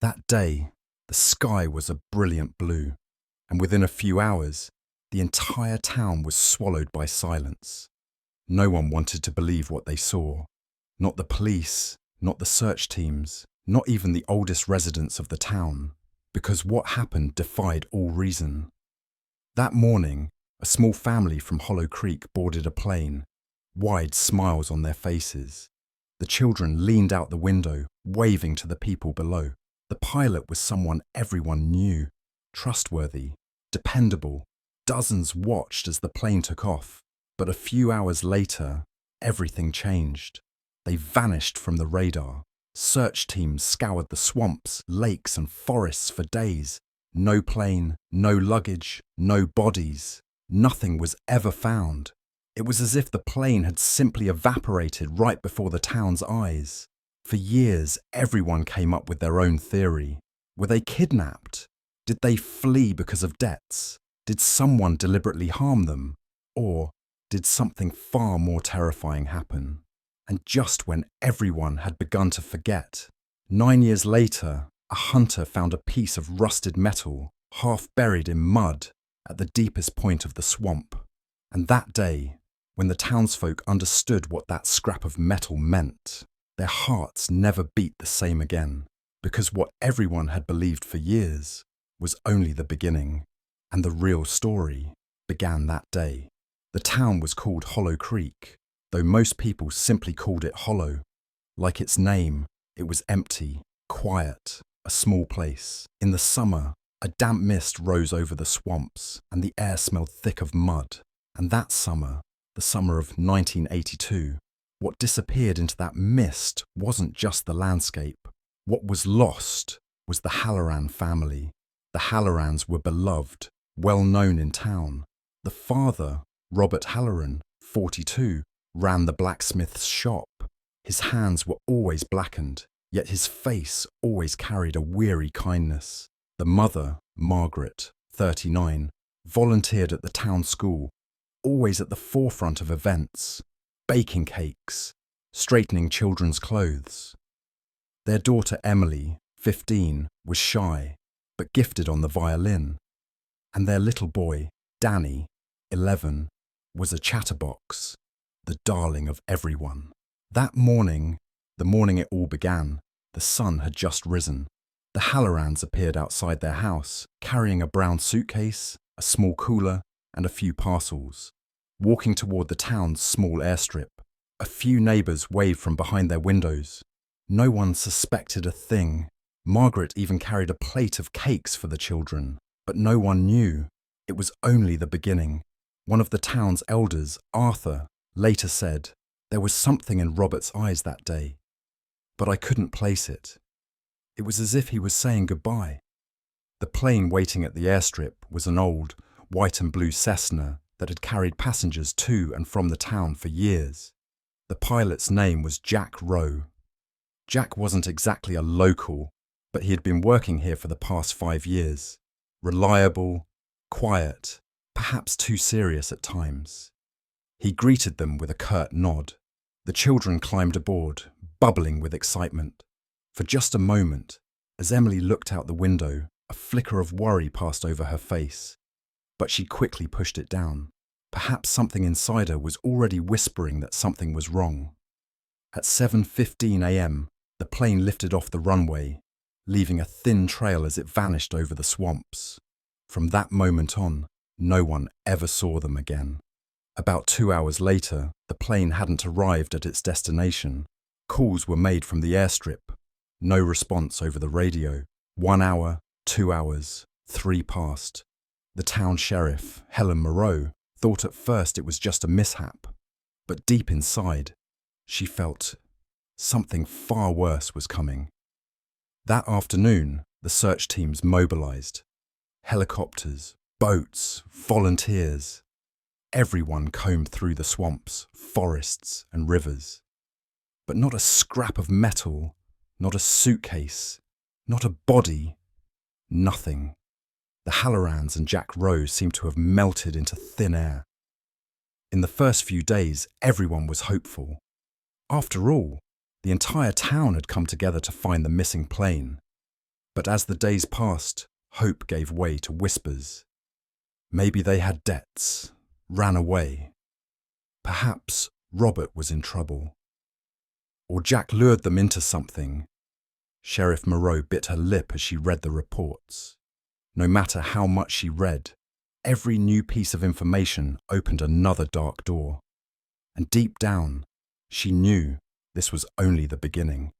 That day, the sky was a brilliant blue, and within a few hours, the entire town was swallowed by silence. No one wanted to believe what they saw. Not the police, not the search teams, not even the oldest residents of the town, because what happened defied all reason. That morning, a small family from Hollow Creek boarded a plane, wide smiles on their faces. The children leaned out the window, waving to the people below. The pilot was someone everyone knew, trustworthy, dependable. Dozens watched as the plane took off, but a few hours later, everything changed. They vanished from the radar. Search teams scoured the swamps, lakes and forests for days. No plane, no luggage, no bodies. Nothing was ever found. It was as if the plane had simply evaporated right before the town's eyes. For years, everyone came up with their own theory. Were they kidnapped? Did they flee because of debts? Did someone deliberately harm them? Or did something far more terrifying happen? And just when everyone had begun to forget, 9 years later, a hunter found a piece of rusted metal, half buried in mud, at the deepest point of the swamp. And that day, when the townsfolk understood what that scrap of metal meant, their hearts never beat the same again, because what everyone had believed for years was only the beginning, and the real story began that day. The town was called Hollow Creek, though most people simply called it Hollow. Like its name, it was empty, quiet, a small place. In the summer, a damp mist rose over the swamps, and the air smelled thick of mud. And that summer, the summer of 1982, what disappeared into that mist wasn't just the landscape. What was lost was the Halloran family. The Hallorans were beloved, well known in town. The father, Robert Halloran, 42, ran the blacksmith's shop. His hands were always blackened, yet his face always carried a weary kindness. The mother, Margaret, 39, volunteered at the town school, always at the forefront of events, baking cakes, straightening children's clothes. Their daughter Emily, 15, was shy, but gifted on the violin. And their little boy, Danny, 11, was a chatterbox, the darling of everyone. That morning, the morning it all began, the sun had just risen. The Hallorans appeared outside their house, carrying a brown suitcase, a small cooler, and a few parcels. Walking toward the town's small airstrip, a few neighbours waved from behind their windows. No one suspected a thing. Margaret even carried a plate of cakes for the children, but no one knew. It was only the beginning. One of the town's elders, Arthur, later said, "There was something in Robert's eyes that day, but I couldn't place it. It was as if he was saying goodbye." The plane waiting at the airstrip was an old, white and blue Cessna that had carried passengers to and from the town for years. The pilot's name was Jack Rowe. Jack wasn't exactly a local, but he had been working here for the past 5 years. Reliable, quiet, perhaps too serious at times. He greeted them with a curt nod. The children climbed aboard, bubbling with excitement. For just a moment, as Emily looked out the window, a flicker of worry passed over her face. But she quickly pushed it down. Perhaps something inside her was already whispering that something was wrong. At 7:15 a.m., the plane lifted off the runway, leaving a thin trail as it vanished over the swamps. From that moment on, no one ever saw them again. About 2 hours later, the plane hadn't arrived at its destination. Calls were made from the airstrip. No response over the radio. 1 hour, 2 hours, 3 passed. The town sheriff, Helen Moreau, thought at first it was just a mishap. But deep inside, she felt something far worse was coming. That afternoon, the search teams mobilized. Helicopters, boats, volunteers. Everyone combed through the swamps, forests, and rivers. But not a scrap of metal, not a suitcase, not a body, nothing. The Hallorans and Jack Rowe seemed to have melted into thin air. In the first few days, everyone was hopeful. After all, the entire town had come together to find the missing plane. But as the days passed, hope gave way to whispers. Maybe they had debts, ran away. Perhaps Robert was in trouble. Or Jack lured them into something. Sheriff Moreau bit her lip as she read the reports. No matter how much she read, every new piece of information opened another dark door. And deep down, she knew this was only the beginning.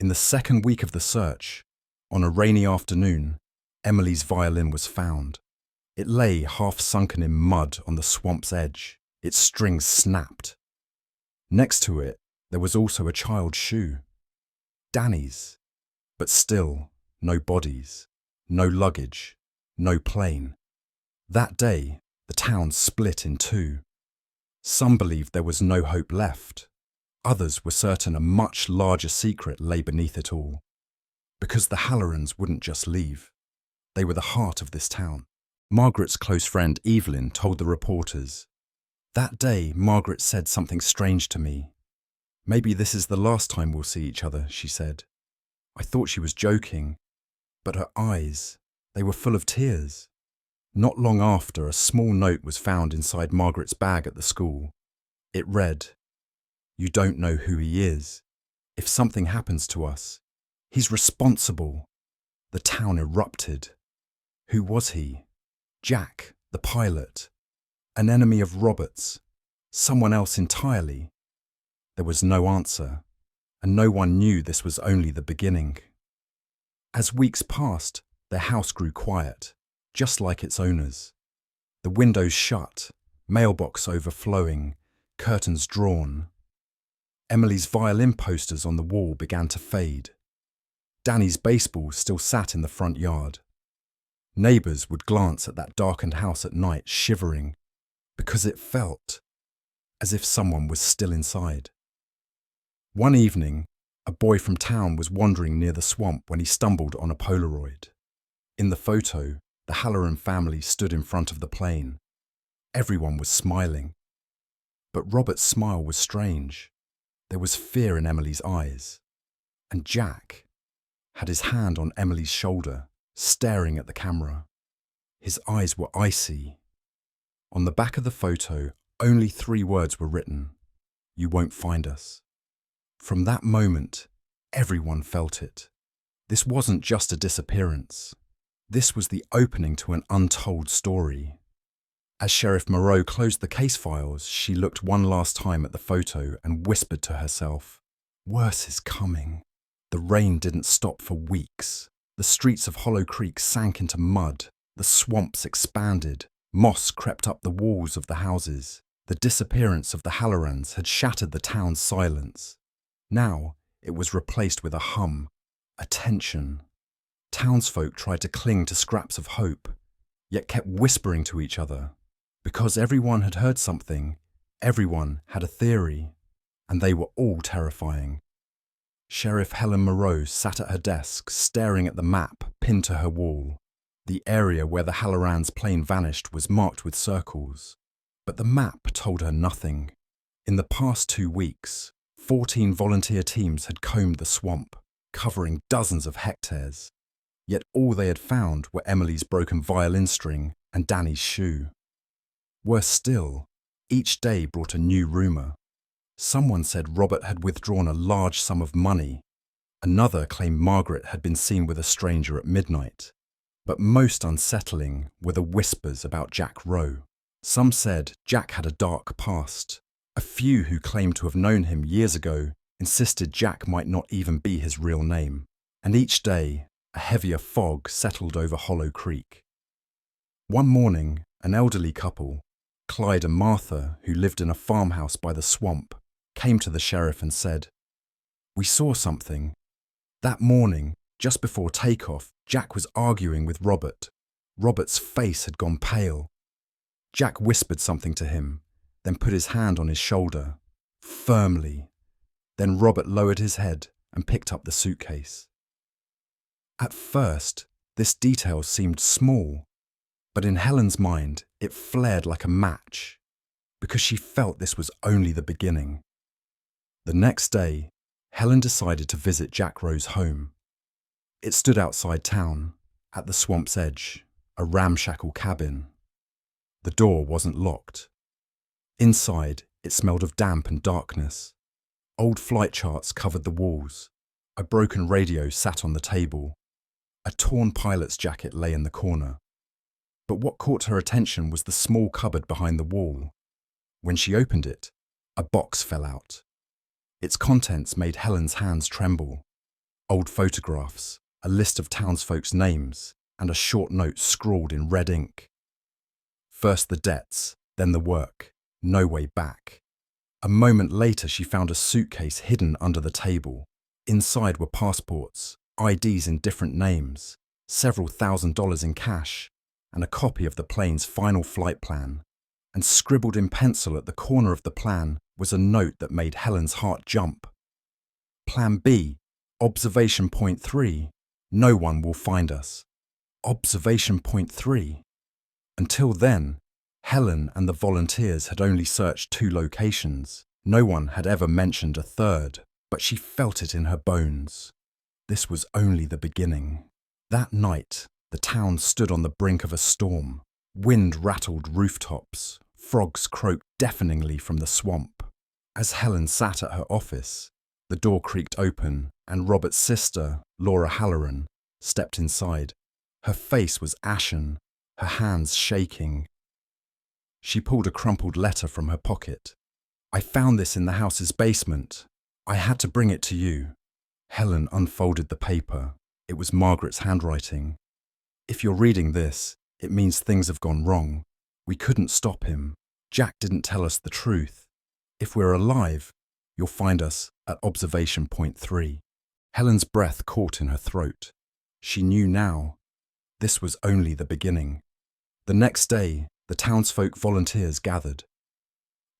In the second week of the search, on a rainy afternoon, Emily's violin was found. It lay half sunken in mud on the swamp's edge, its strings snapped. Next to it, there was also a child's shoe. Danny's. But still, no bodies, no luggage, no plane. That day, the town split in two. Some believed there was no hope left. Others were certain a much larger secret lay beneath it all. Because the Hallorans wouldn't just leave. They were the heart of this town. Margaret's close friend Evelyn told the reporters, "That day, Margaret said something strange to me. Maybe this is the last time we'll see each other," she said. I thought she was joking, but her eyes, they were full of tears. Not long after, a small note was found inside Margaret's bag at the school. It read, "You don't know who he is. If something happens to us, he's responsible." The town erupted. Who was he? Jack, the pilot. An enemy of Robert's. Someone else entirely. There was no answer, and no one knew this was only the beginning. As weeks passed, their house grew quiet, just like its owners. The windows shut, mailbox overflowing, curtains drawn. Emily's violin posters on the wall began to fade. Danny's baseball still sat in the front yard. Neighbours would glance at that darkened house at night, shivering, because it felt as if someone was still inside. One evening, a boy from town was wandering near the swamp when he stumbled on a Polaroid. In the photo, the Halloran family stood in front of the plane. Everyone was smiling. But Robert's smile was strange. There was fear in Emily's eyes. And Jack had his hand on Emily's shoulder, staring at the camera. His eyes were icy. On the back of the photo, only 3 words were written: "You won't find us." From that moment, everyone felt it. This wasn't just a disappearance. This was the opening to an untold story. As Sheriff Moreau closed the case files, she looked one last time at the photo and whispered to herself, "Worse is coming." The rain didn't stop for weeks. The streets of Hollow Creek sank into mud. The swamps expanded. Moss crept up the walls of the houses. The disappearance of the Hallorans had shattered the town's silence. Now it was replaced with a hum, a tension. Townsfolk tried to cling to scraps of hope, yet kept whispering to each other. Because everyone had heard something, everyone had a theory, and they were all terrifying. Sheriff Helen Moreau sat at her desk, staring at the map pinned to her wall. The area where the Hallorans' plane vanished was marked with circles, but the map told her nothing. In the past 2 weeks, 14 volunteer teams had combed the swamp, covering dozens of hectares. Yet all they had found were Emily's broken violin string and Danny's shoe. Worse still, each day brought a new rumour. Someone said Robert had withdrawn a large sum of money. Another claimed Margaret had been seen with a stranger at midnight. But most unsettling were the whispers about Jack Rowe. Some said Jack had a dark past. A few who claimed to have known him years ago insisted Jack might not even be his real name. And each day, a heavier fog settled over Hollow Creek. One morning, an elderly couple, Clyde and Martha, who lived in a farmhouse by the swamp, came to the sheriff and said, "We saw something. That morning, just before takeoff, Jack was arguing with Robert. Robert's face had gone pale. Jack whispered something to him, then put his hand on his shoulder, firmly. Then Robert lowered his head and picked up the suitcase." At first, this detail seemed small, but in Helen's mind, it flared like a match, because she felt this was only the beginning. The next day, Helen decided to visit Jack Rowe's home. It stood outside town, at the swamp's edge, a ramshackle cabin. The door wasn't locked. Inside, it smelled of damp and darkness. Old flight charts covered the walls. A broken radio sat on the table. A torn pilot's jacket lay in the corner. But what caught her attention was the small cupboard behind the wall. When she opened it, a box fell out. Its contents made Helen's hands tremble. Old photographs, a list of townsfolk's names, and a short note scrawled in red ink. First the debts, then the work. No way back. A moment later, she found a suitcase hidden under the table. Inside were passports, IDs in different names, several $1,000s in cash, and a copy of the plane's final flight plan. And scribbled in pencil at the corner of the plan was a note that made Helen's heart jump. Plan B, Observation Point 3. No one will find us. Observation Point 3. Until then, Helen and the volunteers had only searched 2 locations. No one had ever mentioned a third, but she felt it in her bones. This was only the beginning. That night, the town stood on the brink of a storm. Wind rattled rooftops. Frogs croaked deafeningly from the swamp. As Helen sat at her office, the door creaked open and Robert's sister, Laura Halloran, stepped inside. Her face was ashen, her hands shaking. She pulled a crumpled letter from her pocket. I found this in the house's basement. I had to bring it to you. Helen unfolded the paper. It was Margaret's handwriting. If you're reading this, it means things have gone wrong. We couldn't stop him. Jack didn't tell us the truth. If we're alive, you'll find us at Observation Point 3. Helen's breath caught in her throat. She knew now. This was only the beginning. The next day, the townsfolk volunteers gathered.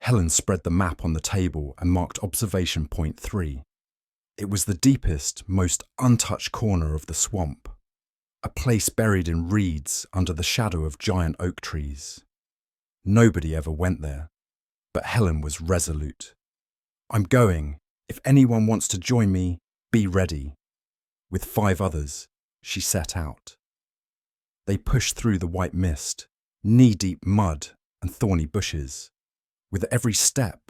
Helen spread the map on the table and marked Observation Point 3. It was the deepest, most untouched corner of the swamp, a place buried in reeds under the shadow of giant oak trees. Nobody ever went there, but Helen was resolute. I'm going. If anyone wants to join me, be ready. With 5 others, she set out. They pushed through the white mist, knee-deep mud and thorny bushes. With every step,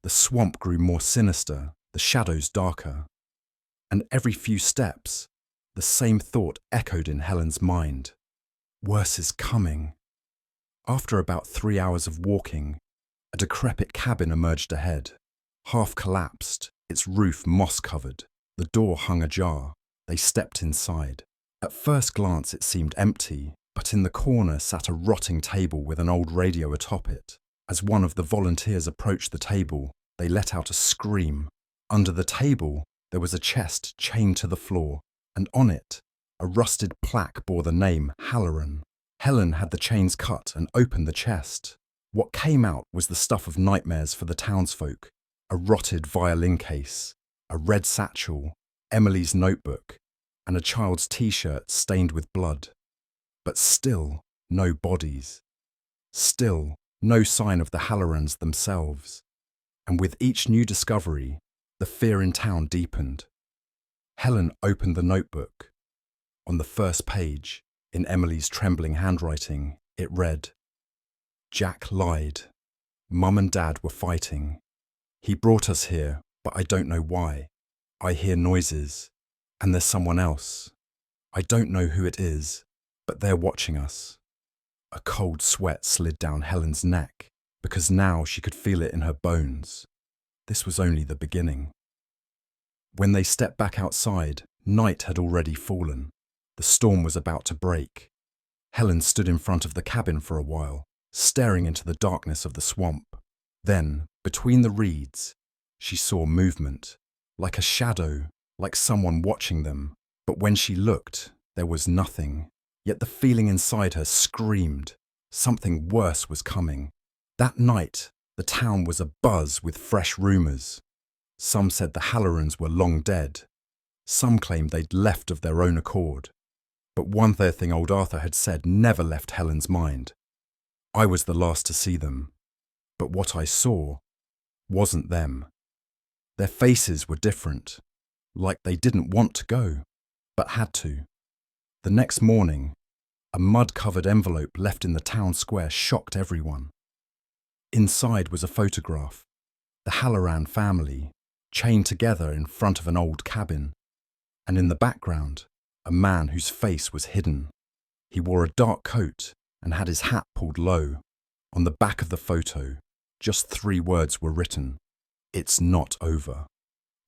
the swamp grew more sinister, the shadows darker. And every few steps, the same thought echoed in Helen's mind. Worse is coming. After about 3 hours of walking, a decrepit cabin emerged ahead. Half collapsed, its roof moss-covered. The door hung ajar. They stepped inside. At first glance it seemed empty, but in the corner sat a rotting table with an old radio atop it. As one of the volunteers approached the table, they let out a scream. Under the table, there was a chest chained to the floor, and on it, a rusted plaque bore the name Halloran. Helen had the chains cut and opened the chest. What came out was the stuff of nightmares for the townsfolk. A rotted violin case, a red satchel, Emily's notebook, and a child's t-shirt stained with blood. But still, no bodies. Still, no sign of the Hallorans themselves. And with each new discovery, the fear in town deepened. Helen opened the notebook. On the first page, in Emily's trembling handwriting, it read, Jack lied. Mum and Dad were fighting. He brought us here, but I don't know why. I hear noises, and there's someone else. I don't know who it is, but they're watching us. A cold sweat slid down Helen's neck, because now she could feel it in her bones. This was only the beginning. When they stepped back outside, night had already fallen. The storm was about to break. Helen stood in front of the cabin for a while, staring into the darkness of the swamp. Then, between the reeds, she saw movement, like a shadow, like someone watching them. But when she looked, there was nothing. Yet the feeling inside her screamed. Something worse was coming. That night, the town was abuzz with fresh rumours. Some said the Hallorans were long dead. Some claimed they'd left of their own accord. But one thing old Arthur had said never left Helen's mind. I was the last to see them. But what I saw wasn't them. Their faces were different, like they didn't want to go. but had to. The next morning, a mud-covered envelope left in the town square shocked everyone. Inside was a photograph, the Halloran family, chained together in front of an old cabin, and in the background, a man whose face was hidden. He wore a dark coat and had his hat pulled low. On the back of the photo, just 3 words were written: "It's not over."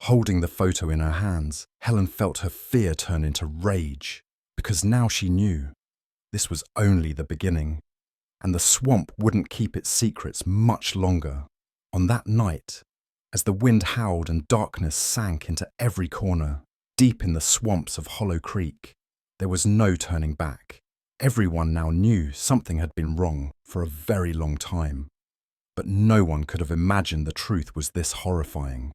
Holding the photo in her hands, Helen felt her fear turn into rage, because now she knew this was only the beginning, and the swamp wouldn't keep its secrets much longer. On that night, as the wind howled and darkness sank into every corner, deep in the swamps of Hollow Creek, there was no turning back. Everyone now knew something had been wrong for a very long time, but no one could have imagined the truth was this horrifying.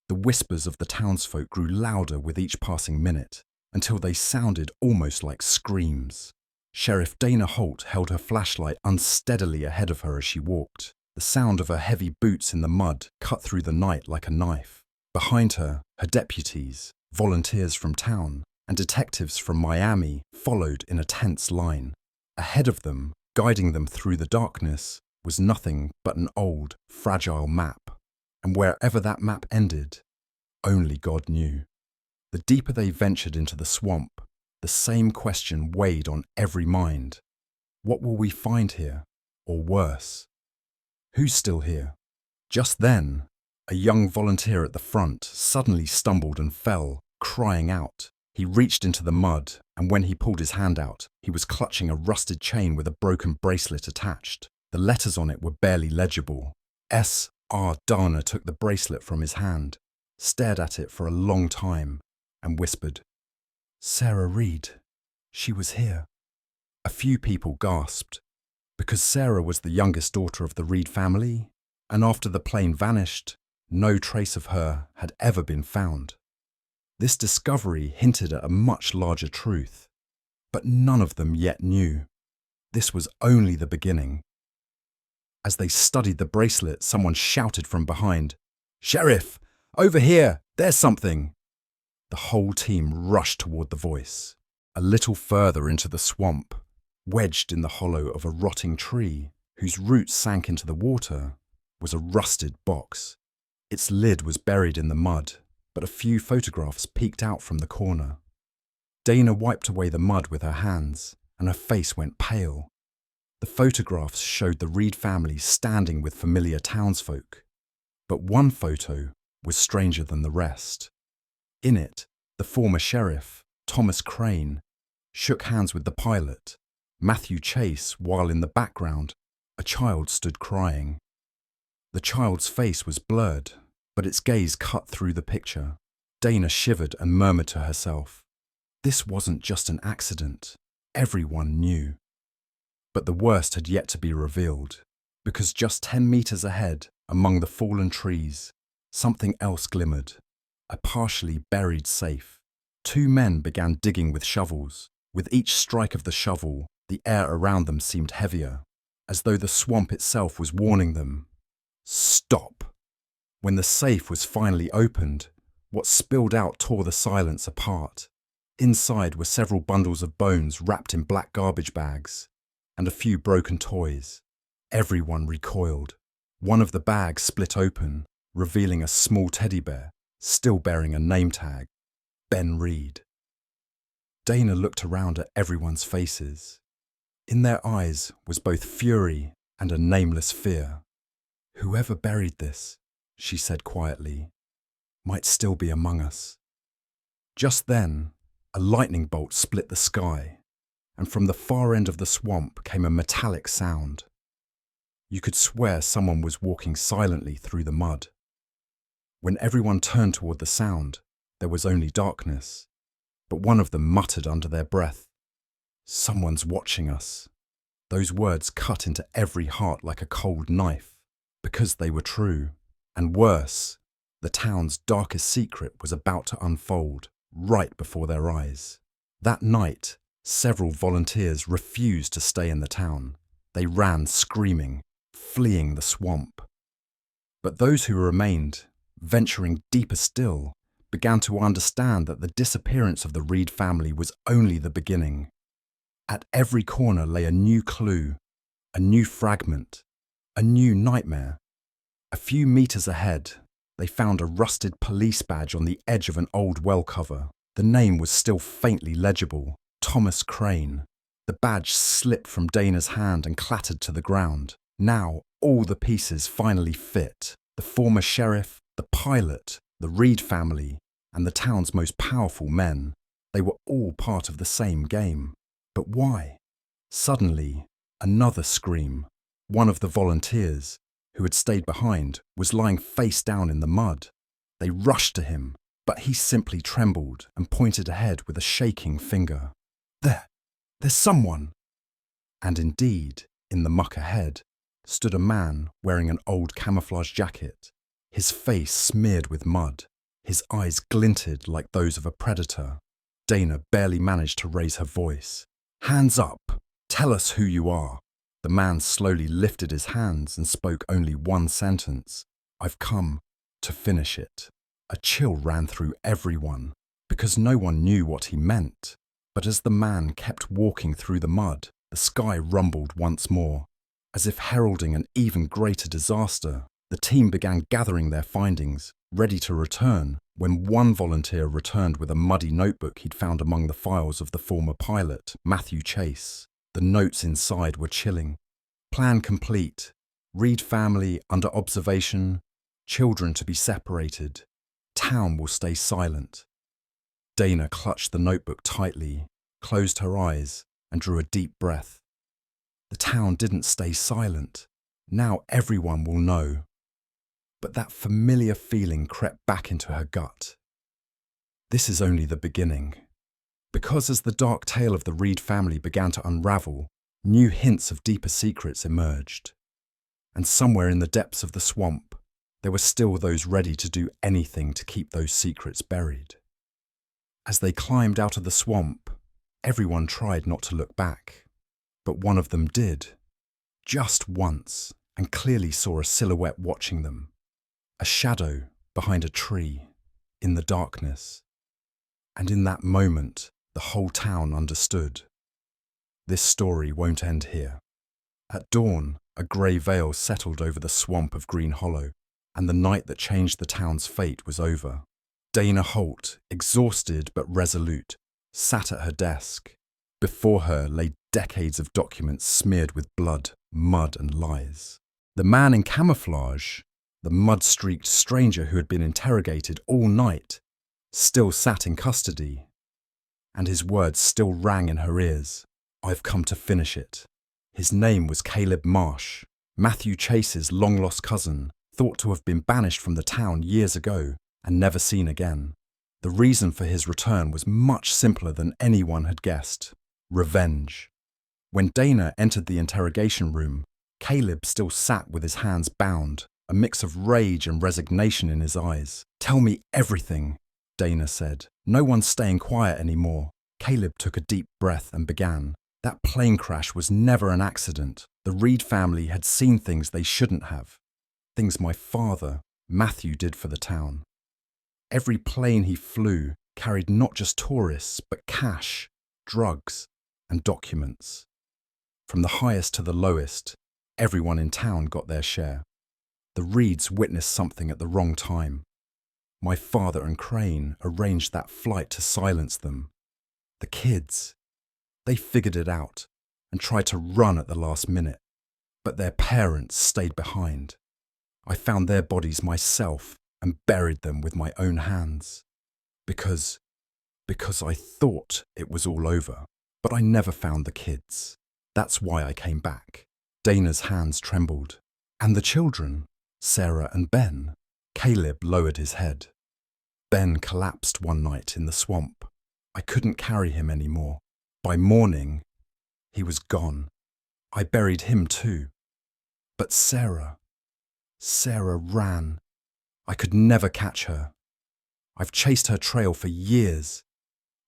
The whispers of the townsfolk grew louder with each passing minute, until they sounded almost like screams. Sheriff Dana Holt held her flashlight unsteadily ahead of her as she walked. The sound of her heavy boots in the mud cut through the night like a knife. Behind her, her deputies, volunteers from town, and detectives from Miami followed in a tense line. Ahead of them, guiding them through the darkness, was nothing but an old, fragile map. And wherever that map ended, only God knew. The deeper they ventured into the swamp, the same question weighed on every mind. What will we find here? Or worse, who's still here? Just then, a young volunteer at the front suddenly stumbled and fell, crying out. He reached into the mud, and when he pulled his hand out, he was clutching a rusted chain with a broken bracelet attached. The letters on it were barely legible. S.R. Dana took the bracelet from his hand, stared at it for a long time, and whispered, "Sarah Reed. She was here." A few people gasped, because Sarah was the youngest daughter of the Reed family, and after the plane vanished, no trace of her had ever been found. This discovery hinted at a much larger truth, but none of them yet knew. This was only the beginning. As they studied the bracelet, someone shouted from behind, "Sheriff, over here, there's something!" The whole team rushed toward the voice. A little further into the swamp, wedged in the hollow of a rotting tree whose roots sank into the water, was a rusted box. Its lid was buried in the mud, but a few photographs peeked out from the corner. Dana wiped away the mud with her hands, and her face went pale. The photographs showed the Reed family standing with familiar townsfolk, but one photo was stranger than the rest. In it, the former sheriff, Thomas Crane, shook hands with the pilot, Matthew Chase, while in the background, a child stood crying. The child's face was blurred, but its gaze cut through the picture. Dana shivered and murmured to herself, this wasn't just an accident. Everyone knew. But the worst had yet to be revealed, because just 10 meters ahead, among the fallen trees, something else glimmered, a partially buried safe. 2 men began digging with shovels. With each strike of the shovel, the air around them seemed heavier, as though the swamp itself was warning them, "Stop." When the safe was finally opened, what spilled out tore the silence apart. Inside were several bundles of bones wrapped in black garbage bags, and a few broken toys. Everyone recoiled. One of the bags split open, revealing a small teddy bear, still bearing a name tag, Ben Reed. Dana looked around at everyone's faces. In their eyes was both fury and a nameless fear. "Whoever buried this," she said quietly, "might still be among us." Just then, a lightning bolt split the sky, and from the far end of the swamp came a metallic sound. You could swear someone was walking silently through the mud. When everyone turned toward the sound, there was only darkness, but one of them muttered under their breath, "Someone's watching us." Those words cut into every heart like a cold knife, because they were true. And worse, the town's darkest secret was about to unfold right before their eyes. That night, several volunteers refused to stay in the town. They ran screaming, fleeing the swamp. But those who remained, venturing deeper still, began to understand that the disappearance of the Reed family was only the beginning. At every corner lay a new clue, a new fragment, a new nightmare. A few meters ahead, they found a rusted police badge on the edge of an old well cover. The name was still faintly legible, Thomas Crane. The badge slipped from Dana's hand and clattered to the ground. Now, all the pieces finally fit. The former sheriff, the pilot, the Reed family, and the town's most powerful men. They were all part of the same game. But why? Suddenly, another scream. One of the volunteers, who had stayed behind, was lying face down in the mud. They rushed to him, but he simply trembled and pointed ahead with a shaking finger. There's someone! And indeed, in the muck ahead, stood a man wearing an old camouflage jacket, his face smeared with mud. His eyes glinted like those of a predator. Dana barely managed to raise her voice. "Hands up! Tell us who you are." The man slowly lifted his hands and spoke only one sentence. "I've come to finish it." A chill ran through everyone, because no one knew what he meant. But as the man kept walking through the mud, the sky rumbled once more. As if heralding an even greater disaster, the team began gathering their findings, ready to return, when one volunteer returned with a muddy notebook he'd found among the files of the former pilot, Matthew Chase. The notes inside were chilling. Plan complete. Reed family under observation. Children to be separated. Town will stay silent. Dana clutched the notebook tightly, closed her eyes, and drew a deep breath. The town didn't stay silent. Now everyone will know. But that familiar feeling crept back into her gut. This is only the beginning. Because as the dark tale of the Reed family began to unravel, new hints of deeper secrets emerged. And somewhere in the depths of the swamp, there were still those ready to do anything to keep those secrets buried. As they climbed out of the swamp, everyone tried not to look back. But one of them did, just once, and clearly saw a silhouette watching them. A shadow behind a tree, in the darkness. And in that moment, the whole town understood. This story won't end here. At dawn, a grey veil settled over the swamp of Green Hollow, and the night that changed the town's fate was over. Dana Holt, exhausted but resolute, sat at her desk. Before her lay decades of documents smeared with blood, mud and lies. The man in camouflage, the mud-streaked stranger who had been interrogated all night, still sat in custody. And his words still rang in her ears. "I've come to finish it." His name was Caleb Marsh, Matthew Chase's long-lost cousin, thought to have been banished from the town years ago and never seen again. The reason for his return was much simpler than anyone had guessed. Revenge. When Dana entered the interrogation room, Caleb still sat with his hands bound, a mix of rage and resignation in his eyes. "Tell me everything," Dana said. "No one's staying quiet anymore." Caleb took a deep breath and began. That plane crash was never an accident. The Reed family had seen things they shouldn't have. Things my father, Matthew, did for the town. Every plane he flew carried not just tourists, but cash, drugs, and documents. From the highest to the lowest, everyone in town got their share. The Reeds witnessed something at the wrong time. My father and Crane arranged that flight to silence them. The kids, they figured it out and tried to run at the last minute, but their parents stayed behind. I found their bodies myself and buried them with my own hands. Because I thought it was all over, but I never found the kids. That's why I came back. Dana's hands trembled. And the children, Sarah and Ben. Caleb lowered his head. Ben collapsed one night in the swamp. I couldn't carry him anymore. By morning, he was gone. I buried him too. But Sarah ran. I could never catch her. I've chased her trail for years,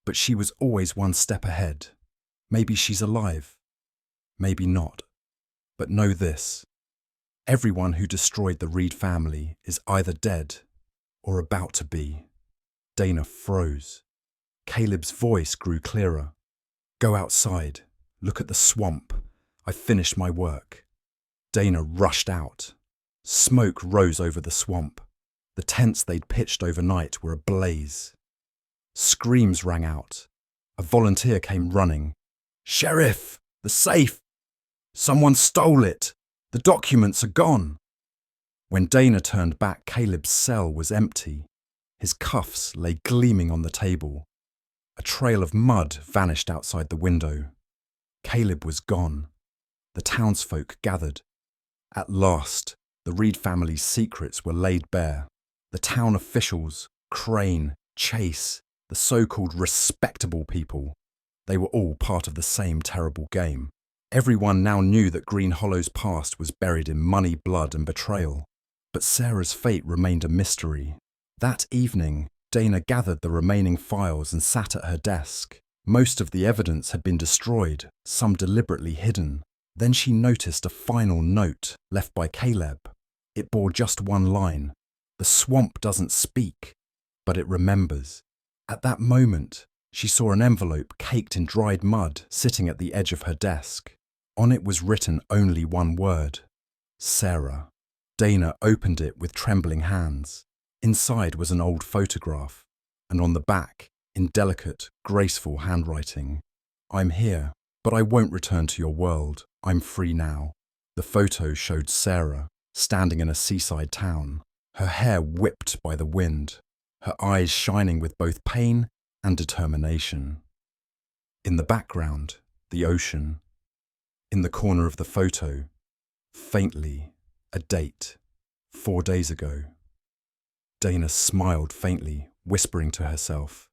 but she was always one step ahead. Maybe she's alive, maybe not. But know this, everyone who destroyed the Reed family is either dead or about to be. Dana froze. Caleb's voice grew clearer. Go outside. Look at the swamp. I've finished my work. Dana rushed out. Smoke rose over the swamp. The tents they'd pitched overnight were ablaze. Screams rang out. A volunteer came running. Sheriff! The safe! Someone stole it! The documents are gone! When Dana turned back, Caleb's cell was empty. His cuffs lay gleaming on the table. A trail of mud vanished outside the window. Caleb was gone. The townsfolk gathered. At last, the Reed family's secrets were laid bare. The town officials, Crane, Chase, the so-called respectable people, they were all part of the same terrible game. Everyone now knew that Green Hollow's past was buried in money, blood, and betrayal. But Sarah's fate remained a mystery. That evening, Dana gathered the remaining files and sat at her desk. Most of the evidence had been destroyed, some deliberately hidden. Then she noticed a final note left by Caleb. It bore just one line. The swamp doesn't speak, but it remembers. At that moment, she saw an envelope caked in dried mud sitting at the edge of her desk. On it was written only one word: Sarah. Dana opened it with trembling hands. Inside was an old photograph, and on the back, in delicate, graceful handwriting, I'm here, but I won't return to your world. I'm free now. The photo showed Sarah, standing in a seaside town, her hair whipped by the wind, her eyes shining with both pain and determination. In the background, the ocean. In the corner of the photo, faintly, a date, 4 days ago. Dana smiled faintly, whispering to herself,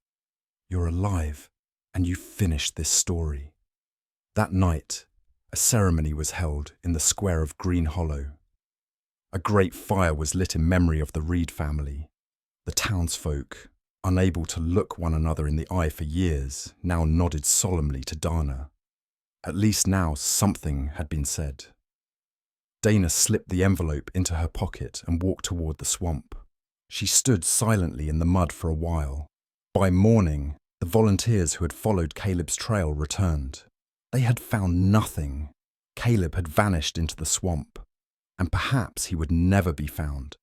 You're alive, and you've finished this story. That night, a ceremony was held in the square of Green Hollow. A great fire was lit in memory of the Reed family. The townsfolk, unable to look one another in the eye for years, now nodded solemnly to Dana. At least now something had been said. Dana slipped the envelope into her pocket and walked toward the swamp. She stood silently in the mud for a while. By morning, the volunteers who had followed Caleb's trail returned. They had found nothing. Caleb had vanished into the swamp, and perhaps he would never be found.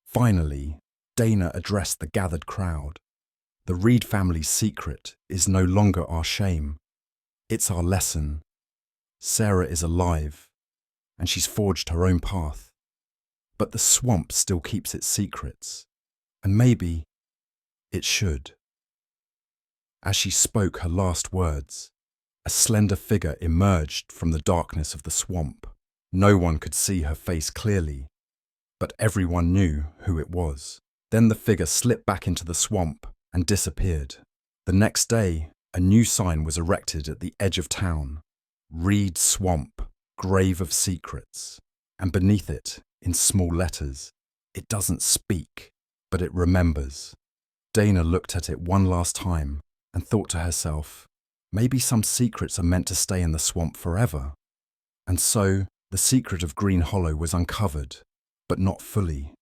Finally, Dana addressed the gathered crowd. The Reed family's secret is no longer our shame. It's our lesson. Sarah is alive, and she's forged her own path. But the swamp still keeps its secrets, and maybe it should. As she spoke her last words, a slender figure emerged from the darkness of the swamp. No one could see her face clearly, but everyone knew who it was. Then the figure slipped back into the swamp and disappeared. The next day, a new sign was erected at the edge of town. Reed Swamp, Grave of Secrets. And beneath it, in small letters, it doesn't speak, but it remembers. Dana looked at it one last time and thought to herself, maybe some secrets are meant to stay in the swamp forever. And so, the secret of Green Hollow was uncovered, but not fully.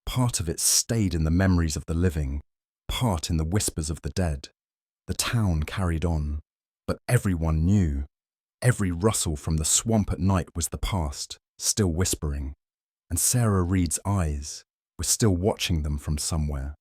Part of it stayed in the memories of the living, part in the whispers of the dead. The town carried on, but everyone knew. Every rustle from the swamp at night was the past, still whispering, and Sarah Reed's eyes were still watching them from somewhere.